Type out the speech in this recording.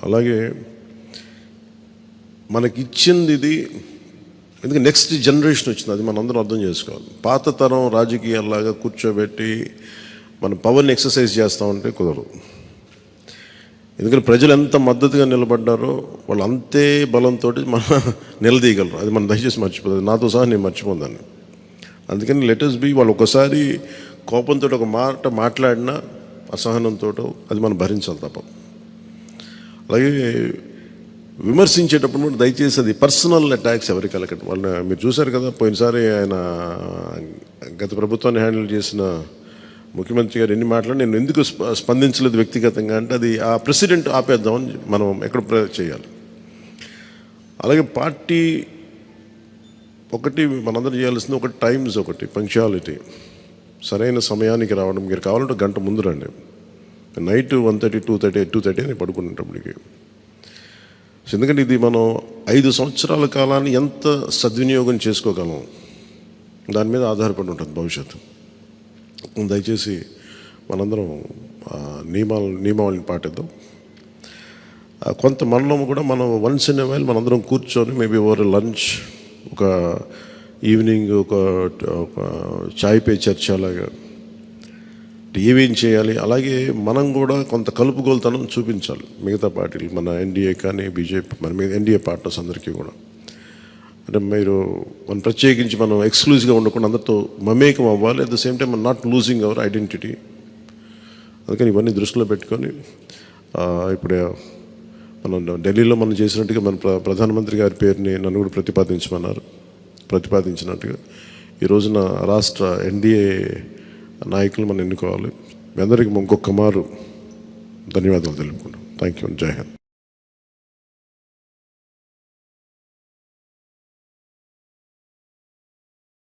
అలాగే మనకిచ్చింది ఇది, ఎందుకంటే నెక్స్ట్ జనరేషన్ వచ్చింది, అది మనందరం అర్థం చేసుకోవాలి. పాత తరం రాజకీయాల్లాగా కూర్చోబెట్టి మన పవర్ని ఎక్సర్సైజ్ చేస్తామంటే కుదరదు. ఎందుకంటే ప్రజలు ఎంత మద్దతుగా నిలబడ్డారో వాళ్ళు అంతే బలంతో మనం నిలదీయగలరు. అది మనం దయచేసి మర్చిపోతుంది. నాతో సహా నేను మర్చిపోదాన్ని. అందుకని లెటర్స్ బి, వాళ్ళు ఒకసారి కోపంతో ఒక మాట మాట్లాడినా అసహనంతో అది మనం భరించాలి తప్ప. అలాగే విమర్శించేటప్పుడు కూడా దయచేసి అది పర్సనల్ అటాక్స్ ఎవరికి కలగదు. వాళ్ళని మీరు చూశారు కదా, పోయినసారి ఆయన గత ప్రభుత్వాన్ని హ్యాండిల్ చేసిన ముఖ్యమంత్రి గారు ఎన్ని మాట్లాడి నేను ఎందుకు స్పందించలేదు వ్యక్తిగతంగా అంటే, అది ఆ ప్రెసిడెంట్ ఆపేద్దామని మనం ఎక్కడ చేయాలి. అలాగే పార్టీ ఒకటి మనందరం చేయాల్సింది, ఒకటి టైమ్స్, ఒకటి పంక్చువాలిటీ, సరైన సమయానికి రావడం. మీరు కావాలంటే గంట ముందు రండి. నైట్ 1:30, 2:30 అని పడుకునేటప్పటికి. ఎందుకంటే ఇది మనం 5 సంవత్సరాల కాలాన్ని ఎంత సద్వినియోగం చేసుకోగలం దాని మీద ఆధారపడి ఉంటుంది భవిష్యత్తు. దయచేసి మనందరం నియమావళిని పాటిద్దాం. కొంత మనలో కూడా మనం వన్స్ ఇన్ ఎ వైల్ మనందరం కూర్చొని మేబీ ఓవర్ లంచ్, ఒక ఈవినింగ్ ఒక చాయ్ పే చర్చ లాగా ఏమేం చేయాలి. అలాగే మనం కూడా కొంత కలుపుగోలుతనం చూపించాలి మిగతా పార్టీలు, మన ఎన్డీఏ కానీ బీజేపీ, మన ఎన్డీఏ పార్ట్నర్స్ అందరికీ కూడా. అంటే మీరు మనం ప్రత్యేకించి మనం ఎక్స్క్లూజివ్గా ఉండకుండా అందరితో మమేకం అవ్వాలి. అట్ ద సేమ్ టైం మనం నాట్ లూజింగ్ అవర్ ఐడెంటిటీ. అందుకని ఇవన్నీ దృష్టిలో పెట్టుకొని ఇప్పుడు మనం ఢిల్లీలో మనం చేసినట్టుగా మన ప్రధానమంత్రి గారి పేరుని నన్ను కూడా ప్రతిపాదించినట్టుగా ఈ రోజున రాష్ట్ర ఎన్డీఏ నాయకులు మనం ఎన్నుకోవాలి. మీ అందరికీ ఇంకొక మారు ధన్యవాదాలు తెలుపుకుంటాం. Thank you. జై హింద్.